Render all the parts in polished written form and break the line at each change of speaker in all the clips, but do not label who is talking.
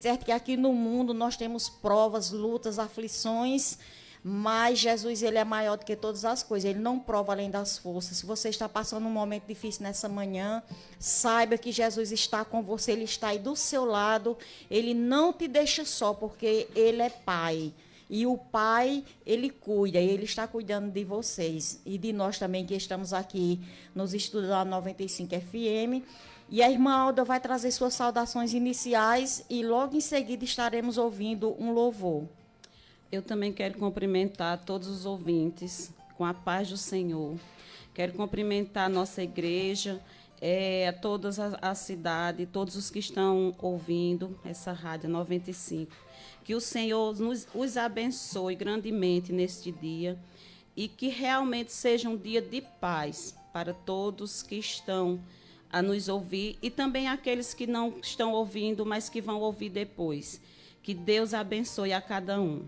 Certo que aqui no mundo nós temos provas, lutas, aflições, mas Jesus ele é maior do que todas as coisas, ele não prova além das forças. Se você está passando um momento difícil nessa manhã, saiba que Jesus está com você, ele está aí do seu lado, ele não te deixa só, porque ele é Pai. E o Pai, ele cuida, ele está cuidando de vocês e de nós também que estamos aqui nos estudos da 95 FM. E a irmã Alda vai trazer suas saudações iniciais e logo em seguida estaremos ouvindo um louvor.
Eu também quero cumprimentar todos os ouvintes com a paz do Senhor. Quero cumprimentar a nossa igreja, a toda a cidade, todos os que estão ouvindo essa Rádio 95. Que o Senhor os abençoe grandemente neste dia e que realmente seja um dia de paz para todos que estão a nos ouvir e também aqueles que não estão ouvindo, mas que vão ouvir depois. Que Deus abençoe a cada um.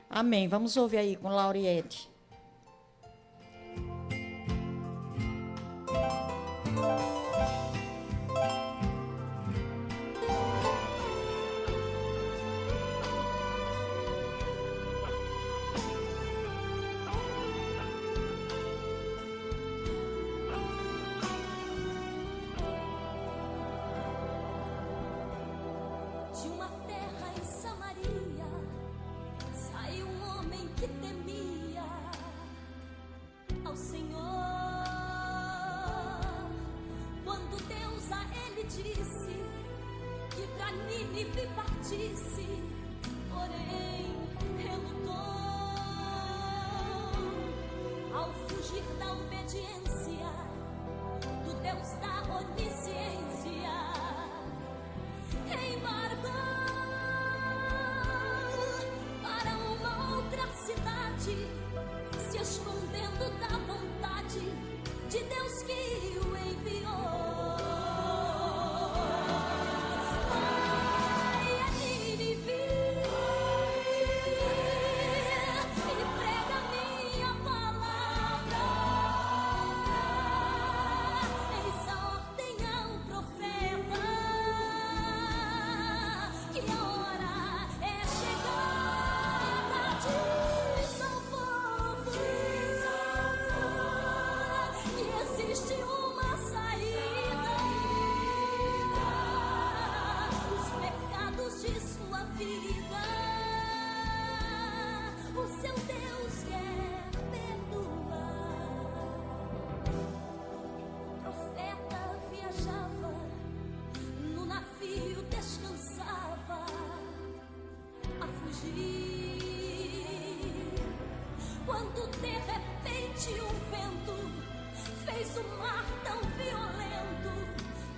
Amém. Vamos ouvir aí com Lauriette.
Porém, relutou ao fugir da obediência do Deus da onisciência. Embarcou para uma outra cidade, se escondendo da vontade de Deus que o enviou. Quando de repente um vento fez um mar tão violento,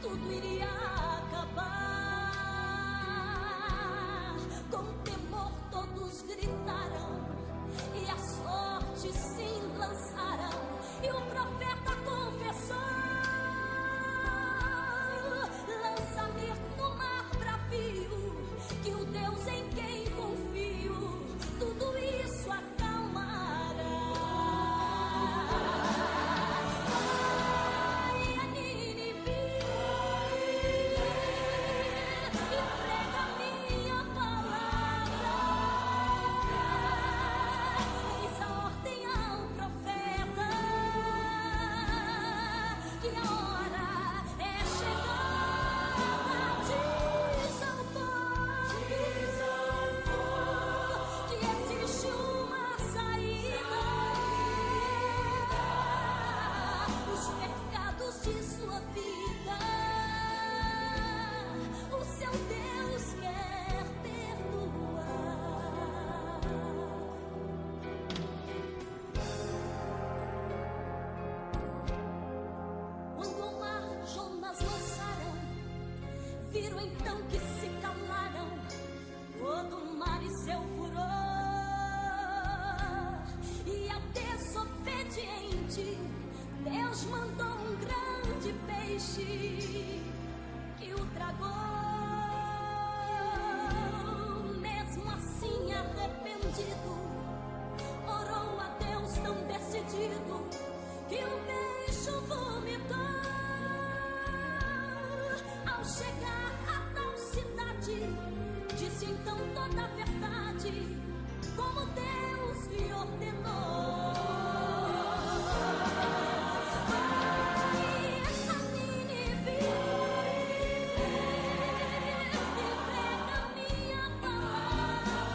tudo iria acabar. Com temor todos gritaram e a sorte se lançaram, e o profeta confessou: lança-me no mar bravio, que o Deus em quem confio tudo isso acalmará. Viram então que se calaram todo o mar e seu furor, e a desobediente Deus mandou um grande peixe que o tragou. Mesmo assim arrependido, orou a Deus tão decidido que o peixe o vomitou. Ao chegar a tal cidade, toda a verdade, como Deus lhe ordenou. Ai, essa Nínive entrega minha palavra.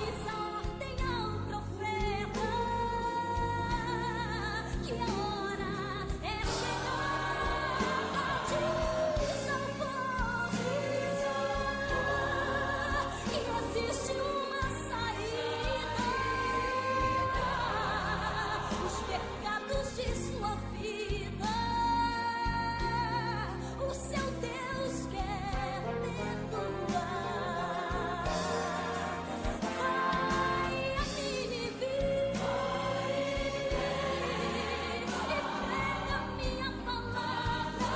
Eis a ordem ao profeta, que a hora é chegada. Diz ao povo que existe uma saída. Os pecados de sua vida, o seu Deus quer perdoar. Vai a Nínive, entrega minha palavra.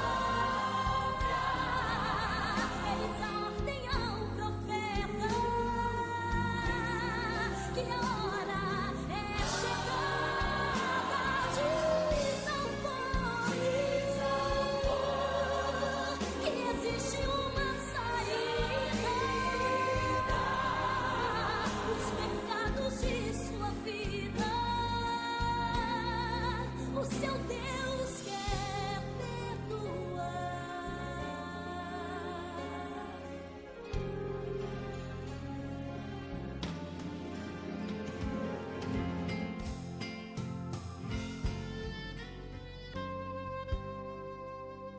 Eis a ordem ao profeta, que a hora é chegada. Diz ao povo que existe uma saída. Os pecados de sua vida, o seu Deus quer perdoar.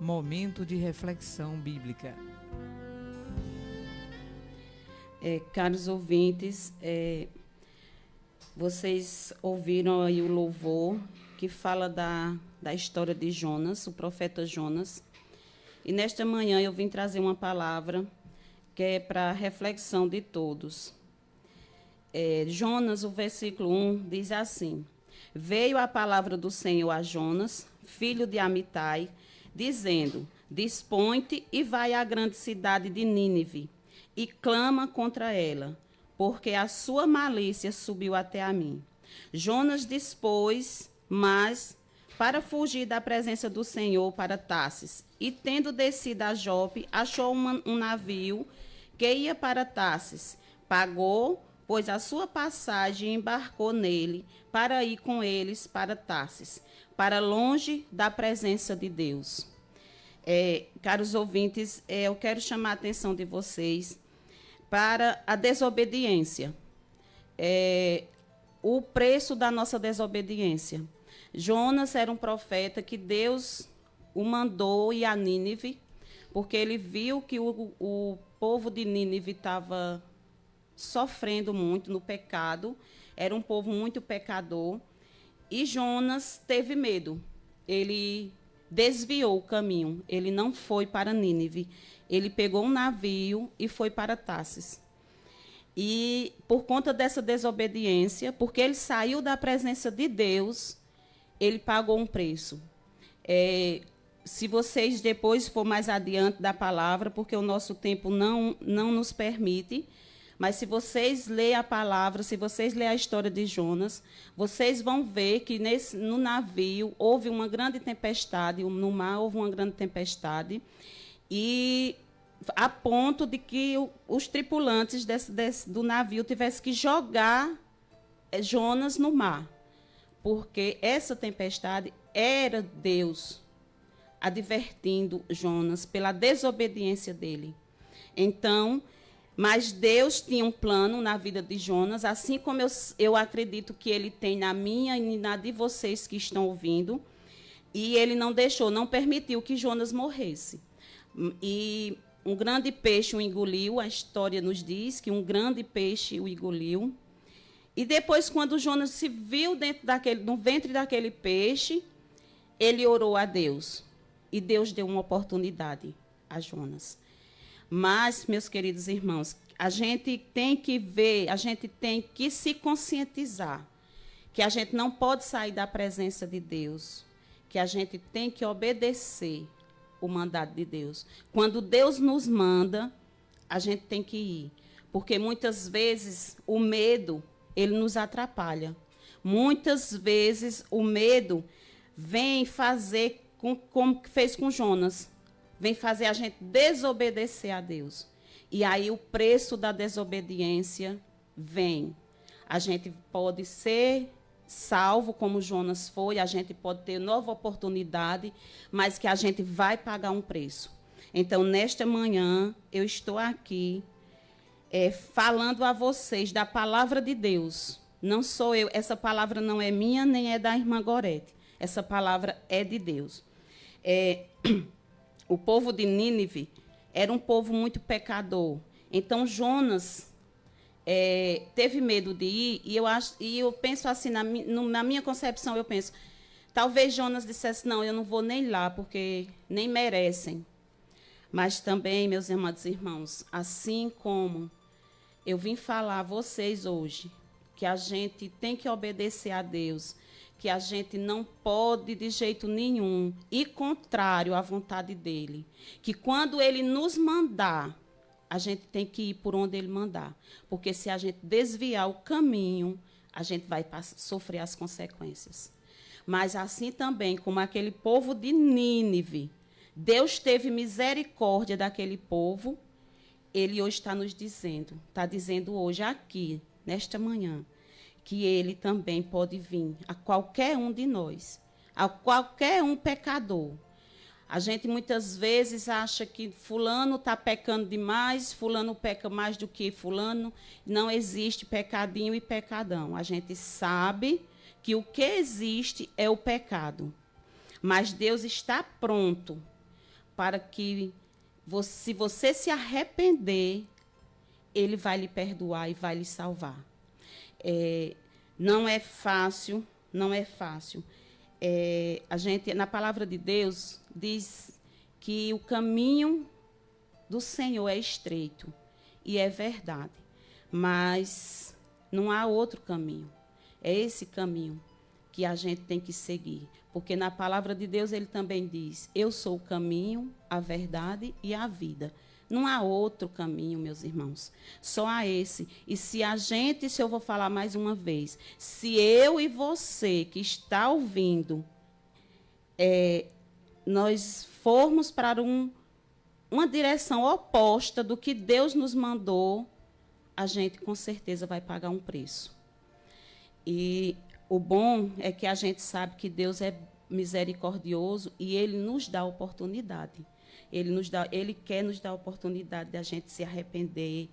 Momento de reflexão bíblica.
Caros ouvintes, vocês ouviram aí o louvor que fala da história de Jonas, o profeta Jonas. E nesta manhã eu vim trazer uma palavra que é para a reflexão de todos. Jonas, o versículo 1, diz assim: Veio a palavra do Senhor a Jonas, filho de Amitai, dizendo: Dispõe-te e vai à grande cidade de Nínive, e clama contra ela, porque a sua malícia subiu até a mim. Jonas dispôs, mas para fugir da presença do Senhor para Tarsis, e tendo descido a Jope, achou um navio que ia para Tarsis. Pagou, pois, a sua passagem e embarcou nele para ir com eles para Tarsis, para longe da presença de Deus. Caros ouvintes, eu quero chamar a atenção de vocês para a desobediência. O preço da nossa desobediência. Jonas era um profeta que Deus o mandou ir a Nínive, porque ele viu que o povo de Nínive estava sofrendo muito no pecado, era um povo muito pecador, e Jonas teve medo. Ele desviou o caminho, ele não foi para Nínive, ele pegou um navio e foi para Tarsis. E por conta dessa desobediência, porque ele saiu da presença de Deus, ele pagou um preço. Se vocês depois for mais adiante da palavra, porque o nosso tempo não nos permite, mas se vocês lerem a palavra, se vocês lerem a história de Jonas, vocês vão ver que no navio houve uma grande tempestade, no mar houve uma grande tempestade, e a ponto de que os tripulantes do navio tivessem que jogar Jonas no mar, porque essa tempestade era Deus advertindo Jonas pela desobediência dele. Então, mas Deus tinha um plano na vida de Jonas, assim como eu acredito que ele tem na minha e na de vocês que estão ouvindo, e ele não deixou, não permitiu que Jonas morresse. E um grande peixe o engoliu, a história nos diz que um grande peixe o engoliu. E depois, quando Jonas se viu no ventre daquele peixe, ele orou a Deus. E Deus deu uma oportunidade a Jonas. Mas, meus queridos irmãos, a gente tem que ver, a gente tem que se conscientizar que a gente não pode sair da presença de Deus, que a gente tem que obedecer o mandato de Deus. Quando Deus nos manda, a gente tem que ir. Porque muitas vezes o medo, ele nos atrapalha. Muitas vezes o medo vem fazer como fez com Jonas. Vem fazer a gente desobedecer a Deus. E aí o preço da desobediência vem. A gente pode ser salvo, como Jonas foi, a gente pode ter nova oportunidade, mas que a gente vai pagar um preço. Então, nesta manhã, eu estou aqui falando a vocês da palavra de Deus. Não sou eu, essa palavra não é minha, nem é da irmã Gorete. Essa palavra é de Deus. O povo de Nínive era um povo muito pecador. Então, Jonas teve medo de ir, e eu penso assim, na minha concepção, eu penso, talvez Jonas dissesse, não, eu não vou nem lá, porque nem merecem. Mas também, meus amados irmãos, assim como eu vim falar a vocês hoje, que a gente tem que obedecer a Deus, que a gente não pode de jeito nenhum ir contrário à vontade dele, que quando ele nos mandar, a gente tem que ir por onde ele mandar, porque se a gente desviar o caminho, a gente vai sofrer as consequências. Mas assim também, como aquele povo de Nínive, Deus teve misericórdia daquele povo, ele hoje está nos dizendo, está dizendo hoje aqui, nesta manhã, que ele também pode vir a qualquer um de nós, a qualquer um pecador. A gente muitas vezes acha que fulano está pecando demais, fulano peca mais do que fulano. Não existe pecadinho e pecadão. A gente sabe que o que existe é o pecado. Mas Deus está pronto para que, se você se arrepender, Ele vai lhe perdoar e vai lhe salvar. Não é fácil, não é fácil. A gente, na palavra de Deus, diz que o caminho do Senhor é estreito, e é verdade, mas não há outro caminho. É esse caminho que a gente tem que seguir, porque na palavra de Deus ele também diz, eu sou o caminho, a verdade e a vida. Não há outro caminho, meus irmãos, só há esse. E se eu vou falar mais uma vez, se eu e você que está ouvindo, nós formos para uma direção oposta do que Deus nos mandou, a gente com certeza vai pagar um preço. E o bom é que a gente sabe que Deus é misericordioso e Ele nos dá oportunidade. Ele quer nos dar a oportunidade de a gente se arrepender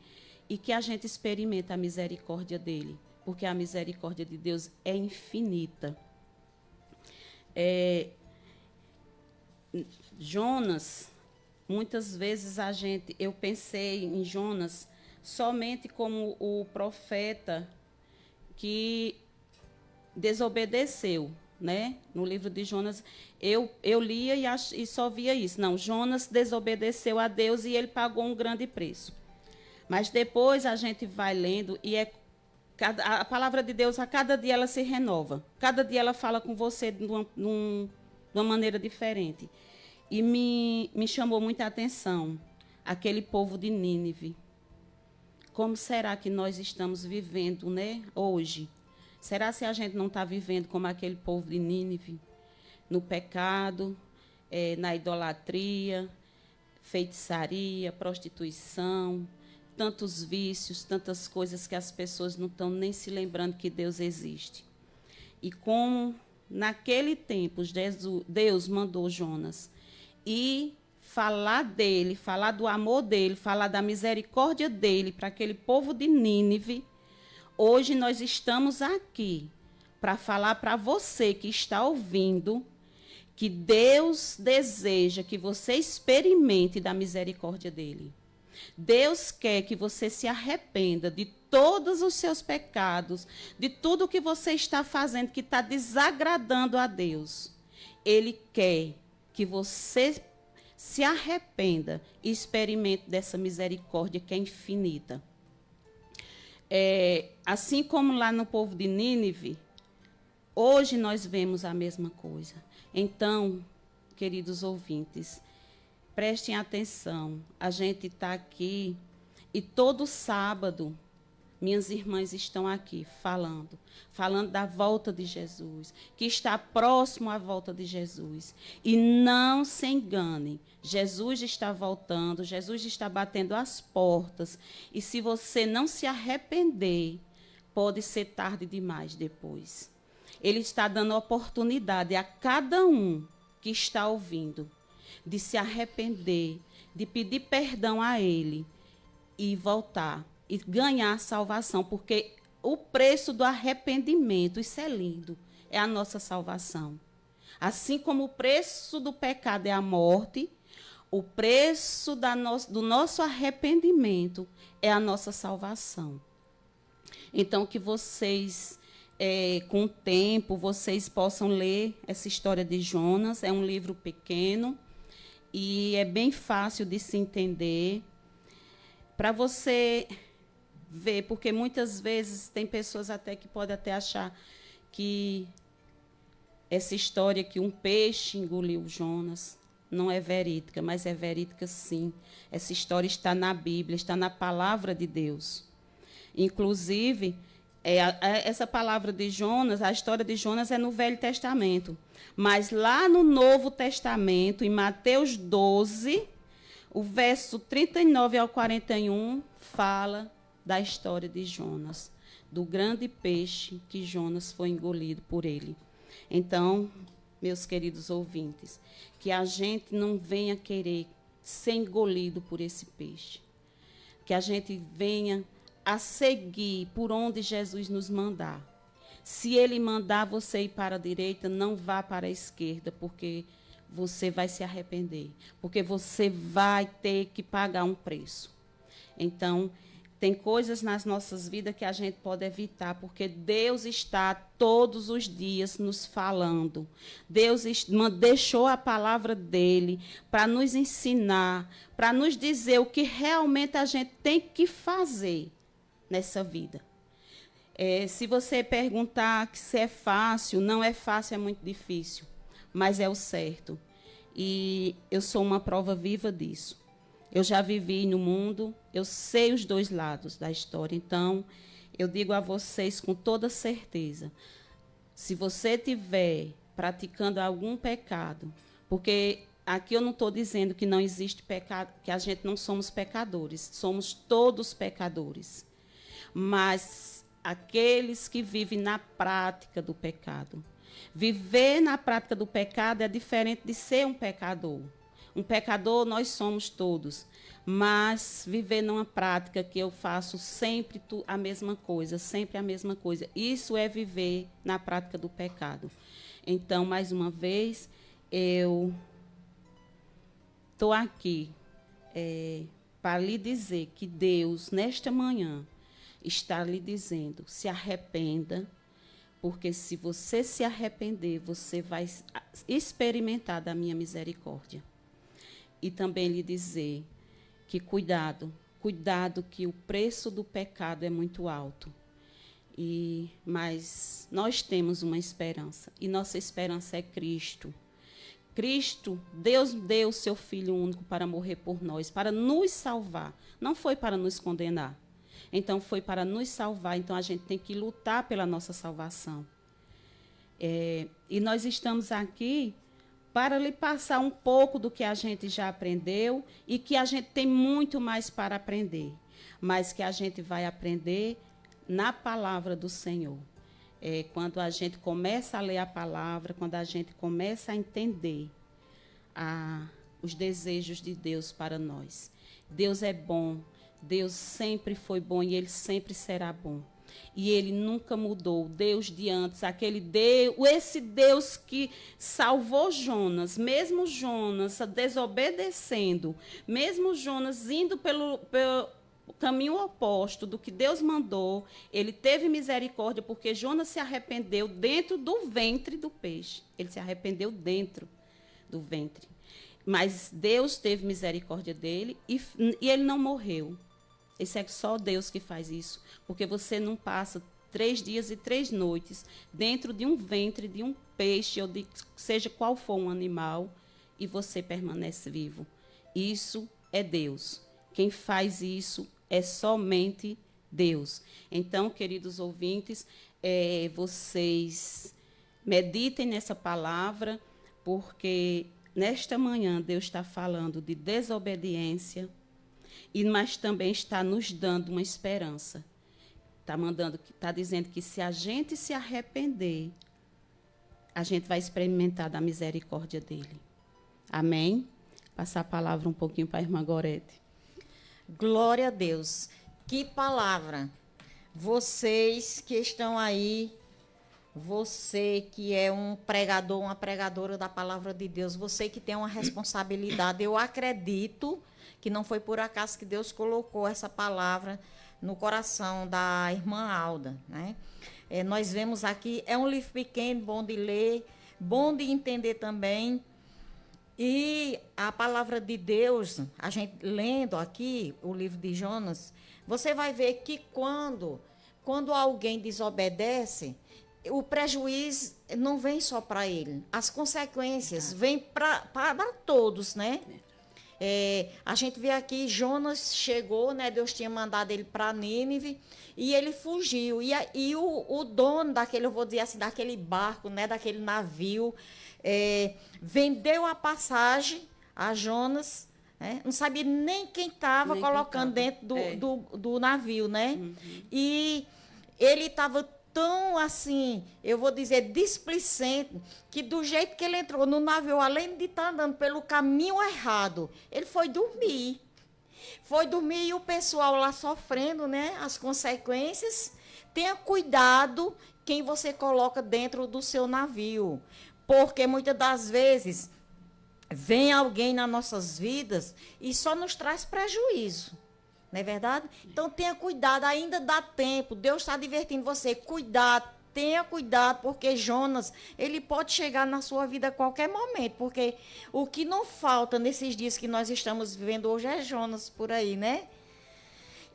e que a gente experimente a misericórdia dele, porque a misericórdia de Deus é infinita. Jonas, muitas vezes eu pensei em Jonas somente como o profeta que desobedeceu, né? No livro de Jonas, eu lia e só via isso. Não, Jonas desobedeceu a Deus e ele pagou um grande preço. Mas depois a gente vai lendo e a palavra de Deus, a cada dia ela se renova. Cada dia ela fala com você de uma maneira diferente. E me chamou muita atenção aquele povo de Nínive. Como será que nós estamos vivendo, né, hoje? Será se a gente não está vivendo como aquele povo de Nínive? No pecado, na idolatria, feitiçaria, prostituição, tantos vícios, tantas coisas que as pessoas não estão nem se lembrando que Deus existe. E como naquele tempo Deus mandou Jonas ir falar dele, falar do amor dele, falar da misericórdia dele para aquele povo de Nínive, hoje nós estamos aqui para falar para você que está ouvindo que Deus deseja que você experimente da misericórdia dele. Deus quer que você se arrependa de todos os seus pecados, de tudo que você está fazendo que está desagradando a Deus. Ele quer que você se arrependa e experimente dessa misericórdia que é infinita. Assim como lá no povo de Nínive, hoje nós vemos a mesma coisa. Então, queridos ouvintes, prestem atenção. A gente está aqui e todo sábado minhas irmãs estão aqui falando da volta de Jesus, que está próximo à volta de Jesus. E não se enganem, Jesus está voltando, Jesus está batendo as portas. E se você não se arrepender, pode ser tarde demais depois. Ele está dando oportunidade a cada um que está ouvindo de se arrepender, de pedir perdão a Ele e voltar e ganhar salvação, porque o preço do arrependimento, isso é lindo, é a nossa salvação. Assim como o preço do pecado é a morte, o preço do nosso arrependimento é a nossa salvação. Então, que vocês, com o tempo, vocês possam ler essa história de Jonas. É um livro pequeno e é bem fácil de se entender. Para você ver, porque muitas vezes tem pessoas até que podem até achar que essa história que um peixe engoliu Jonas não é verídica, mas é verídica sim. Essa história está na Bíblia, está na palavra de Deus. Inclusive, essa palavra de Jonas, a história de Jonas é no Velho Testamento. Mas lá no Novo Testamento, em Mateus 12, o verso 39 ao 41, fala da história de Jonas, do grande peixe que Jonas foi engolido por ele. Então, meus queridos ouvintes, que a gente não venha querer ser engolido por esse peixe. Que a gente venha a seguir por onde Jesus nos mandar. Se Ele mandar você ir para a direita, não vá para a esquerda, porque você vai se arrepender. Porque você vai ter que pagar um preço. Então, tem coisas nas nossas vidas que a gente pode evitar, porque Deus está todos os dias nos falando. Deus deixou a palavra dele para nos ensinar, para nos dizer o que realmente a gente tem que fazer nessa vida. Se você perguntar se é fácil, não é fácil, é muito difícil, mas é o certo. E eu sou uma prova viva disso. Eu já vivi no mundo, eu sei os dois lados da história. Então, eu digo a vocês com toda certeza, se você estiver praticando algum pecado, porque aqui eu não estou dizendo que não existe pecado, que a gente não somos pecadores, somos todos pecadores. Mas aqueles que vivem na prática do pecado. Viver na prática do pecado é diferente de ser um pecador. Um pecador nós somos todos, mas viver numa prática que eu faço sempre a mesma coisa, sempre a mesma coisa. Isso é viver na prática do pecado. Então, mais uma vez, eu estou aqui para lhe dizer que Deus, nesta manhã, está lhe dizendo, se arrependa, porque se você se arrepender, você vai experimentar da minha misericórdia. E também lhe dizer que cuidado que o preço do pecado é muito alto. Mas nós temos uma esperança, e nossa esperança é Cristo. Cristo, Deus deu o seu Filho único para morrer por nós, para nos salvar. Não foi para nos condenar. Então, foi para nos salvar. Então, a gente tem que lutar pela nossa salvação. E nós estamos aqui para lhe passar um pouco do que a gente já aprendeu e que a gente tem muito mais para aprender, mas que a gente vai aprender na palavra do Senhor. Quando a gente começa a ler a palavra, quando a gente começa a entender os desejos de Deus para nós. Deus é bom, Deus sempre foi bom e Ele sempre será bom. E Ele nunca mudou. O Deus de antes, esse Deus que salvou Jonas, mesmo Jonas desobedecendo, mesmo Jonas indo pelo caminho oposto do que Deus mandou, Ele teve misericórdia, porque Jonas se arrependeu dentro do ventre do peixe. Ele se arrependeu dentro do ventre. Mas Deus teve misericórdia dele e ele não morreu. Esse é só Deus que faz isso, porque você não passa 3 dias e 3 noites dentro de um ventre de um peixe, ou de seja qual for um animal, e você permanece vivo. Isso é Deus. Quem faz isso é somente Deus. Então, queridos ouvintes, vocês meditem nessa palavra, porque nesta manhã Deus está falando de desobediência, mas também está nos dando uma esperança. Está dizendo que se a gente se arrepender, a gente vai experimentar da misericórdia dele. Amém? Passar a palavra um pouquinho para a irmã Gorete.
Glória a Deus. Que palavra. Vocês que estão aí, você que é um pregador, uma pregadora da palavra de Deus, você que tem uma responsabilidade, eu acredito que não foi por acaso que Deus colocou essa palavra no coração da irmã Alda, né? Nós vemos aqui, é um livro pequeno, bom de ler, bom de entender também. E a palavra de Deus, a gente lendo aqui o livro de Jonas, você vai ver que quando alguém desobedece, o prejuízo não vem só para ele, as consequências vêm para todos, né? A gente vê aqui, Jonas chegou, né? Deus tinha mandado ele para Nínive e ele fugiu. E o dono daquele, eu vou dizer assim, daquele barco, né? Daquele navio, vendeu a passagem a Jonas, né? Não sabia nem quem estava colocando dentro do navio, né? Uhum. E ele estava tão assim, eu vou dizer, displicente, que do jeito que ele entrou no navio, além de estar andando pelo caminho errado, ele foi dormir. Foi dormir e o pessoal lá sofrendo, né, as consequências. Tenha cuidado quem você coloca dentro do seu navio, porque muitas das vezes vem alguém nas nossas vidas e só nos traz prejuízo. Não é verdade? Então, tenha cuidado, ainda dá tempo. Deus está divertindo você. Cuidado, tenha cuidado, porque Jonas, ele pode chegar na sua vida a qualquer momento. Porque o que não falta nesses dias que nós estamos vivendo hoje é Jonas por aí, né?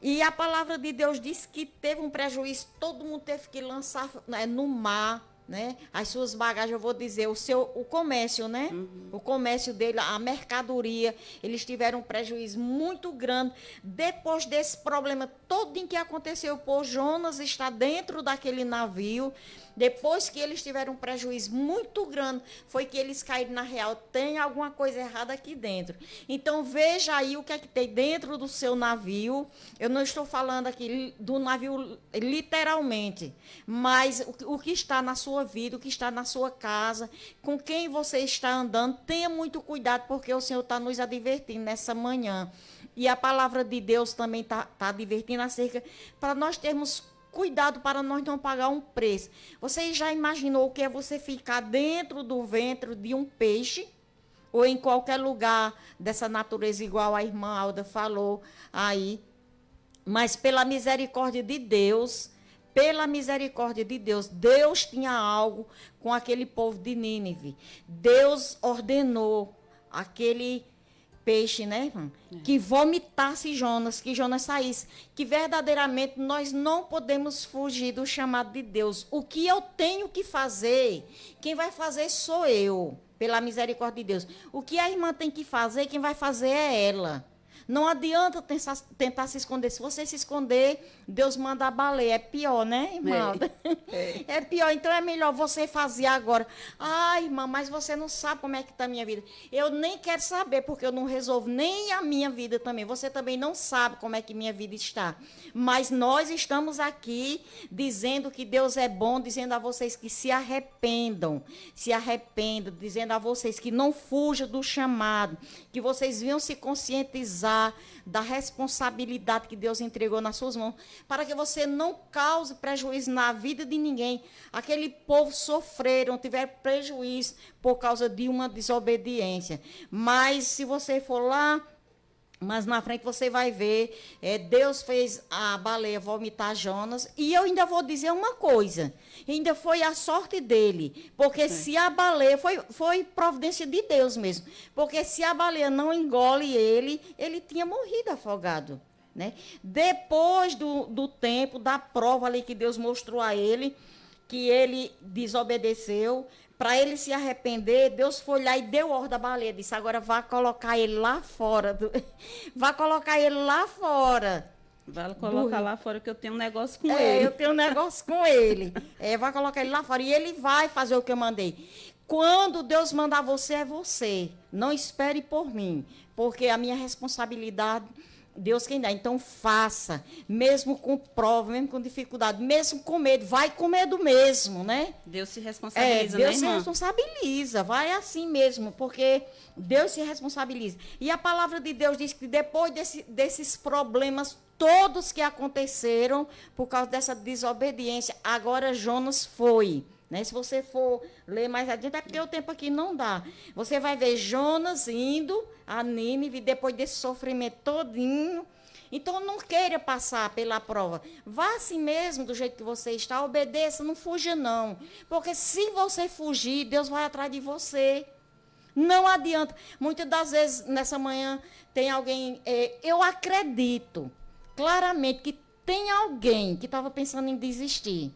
E a palavra de Deus diz que teve um prejuízo, todo mundo teve que lançar, né, no mar, né? As suas bagagens, eu vou dizer, o comércio, né? Uhum. O comércio dele, a mercadoria, eles tiveram um prejuízo muito grande. Depois desse problema todo em que aconteceu, por Jonas está dentro daquele navio, depois que eles tiveram um prejuízo muito grande, foi que eles caíram na real, tem alguma coisa errada aqui dentro. Então, veja aí o que é que tem dentro do seu navio. Eu não estou falando aqui do navio literalmente, mas o que está na sua vida, o que está na sua casa, com quem você está andando, tenha muito cuidado, porque o Senhor está nos advertindo nessa manhã. E a palavra de Deus também está advertindo acerca, para nós termos cuidado para nós não pagar um preço. Você já imaginou o que é você ficar dentro do ventre de um peixe? Ou em qualquer lugar dessa natureza, igual a irmã Alda falou aí. Mas pela misericórdia de Deus, Deus tinha algo com aquele povo de Nínive. Deus ordenou aquele peixe, né, irmã? Que vomitasse Jonas, que Jonas saísse. Que verdadeiramente nós não podemos fugir do chamado de Deus. O que eu tenho que fazer, quem vai fazer sou eu, pela misericórdia de Deus. O que a irmã tem que fazer, quem vai fazer é ela. Não adianta tentar se esconder. Se você se esconder, Deus manda a baleia. É pior, né, irmã? É pior. Então, é melhor você fazer agora. Ai, irmã, mas você não sabe como é que está a minha vida. Eu nem quero saber, porque eu não resolvo nem a minha vida também. Você também não sabe como é que minha vida está. Mas nós estamos aqui dizendo que Deus é bom, dizendo a vocês que se arrependam, dizendo a vocês que não fujam do chamado, que vocês venham se conscientizar da responsabilidade que Deus entregou nas suas mãos, para que você não cause prejuízo na vida de ninguém. Aquele povo sofreram, tiveram prejuízo por causa de uma desobediência. Mas se você for lá, mas na frente você vai ver, Deus fez a baleia vomitar Jonas. E eu ainda vou dizer uma coisa, ainda foi a sorte dele, porque se a baleia, foi providência de Deus mesmo, porque se a baleia não engole ele tinha morrido afogado, né? Depois do tempo, da prova ali que Deus mostrou a ele, que ele desobedeceu, para ele se arrepender, Deus foi lá e deu ordem à baleia. Disse, agora vá colocar ele lá fora. Vá colocar ele lá fora.
Vai colocar lá fora que eu tenho um negócio com
É,
ele.
eu tenho um negócio com ele. É, vai colocar ele lá fora e ele vai fazer o que eu mandei. Quando Deus mandar você, é você. Não espere por mim, porque a minha responsabilidade, Deus quem dá. Então faça, mesmo com prova, mesmo com dificuldade, mesmo com medo. Vai com medo mesmo, né?
Deus se
É,
responsabiliza,
Deus
né,
se
irmã?
responsabiliza, vai assim mesmo, porque Deus se responsabiliza. E a palavra de Deus diz que depois desses problemas todos que aconteceram por causa dessa desobediência, agora Jonas foi. Né? Se você for ler mais adiante, é porque o tempo aqui não dá. Você vai ver Jonas indo a Nínive depois desse sofrimento todinho. Então, não queira passar pela prova. Vá assim mesmo, do jeito que você está, obedeça, não fuja não. Porque se você fugir, Deus vai atrás de você. Não adianta. Muitas das vezes, nessa manhã, tem alguém... eu acredito claramente que tem alguém que estava pensando em desistir.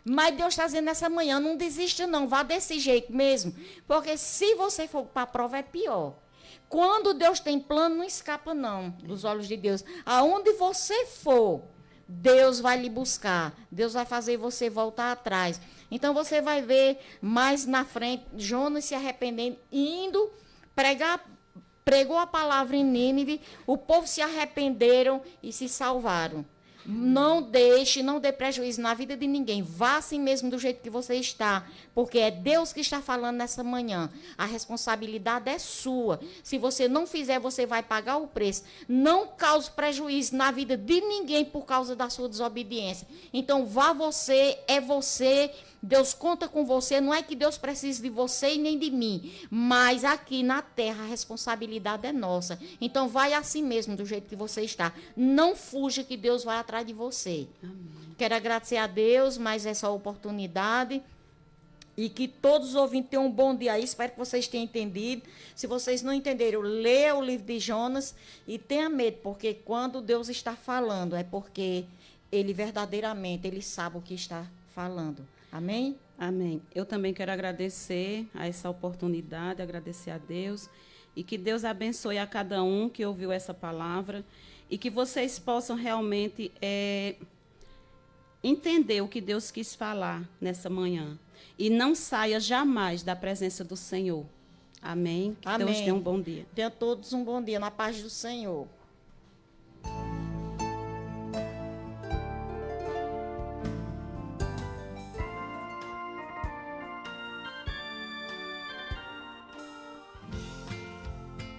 Mas Deus está dizendo nessa manhã, não desista não, vá desse jeito mesmo. Porque se você for para a prova, é pior. Quando Deus tem plano, não escapa não dos olhos de Deus. Aonde você for, Deus vai lhe buscar. Deus vai fazer você voltar atrás. Então você vai ver mais na frente, Jonas se arrependendo, indo pregar, pregou a palavra em Nínive, o povo se arrependeram e se salvaram. Não dê prejuízo na vida de ninguém. Vá assim mesmo do jeito que você está, porque é Deus que está falando nessa manhã. A responsabilidade é sua. Se você não fizer, você vai pagar o preço. Não cause prejuízo na vida de ninguém por causa da sua desobediência. Então, vá você, é você. Deus conta com você, não é que Deus precise de você e nem de mim, mas aqui na terra a responsabilidade é nossa. Então vai assim mesmo, do jeito que você está. Não fuja que Deus vai atrás de você. Amém. Quero agradecer a Deus mais essa oportunidade e que todos os ouvintes tenham um bom dia aí. Espero que vocês tenham entendido. Se vocês não entenderam, leia o livro de Jonas e tenha medo, porque quando Deus está falando é porque Ele verdadeiramente, Ele sabe o que está falando. Amém?
Amém. Eu também quero agradecer a essa oportunidade, agradecer a Deus e que Deus abençoe a cada um que ouviu essa palavra e que vocês possam realmente entender o que Deus quis falar nessa manhã e não saia jamais da presença do Senhor. Amém. Que
Amém.
Deus tenha um bom dia.
Tenha todos um bom dia na paz do Senhor.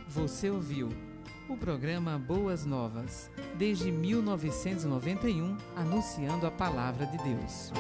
Você ouviu o programa Boas Novas, desde 1991, anunciando a palavra de Deus.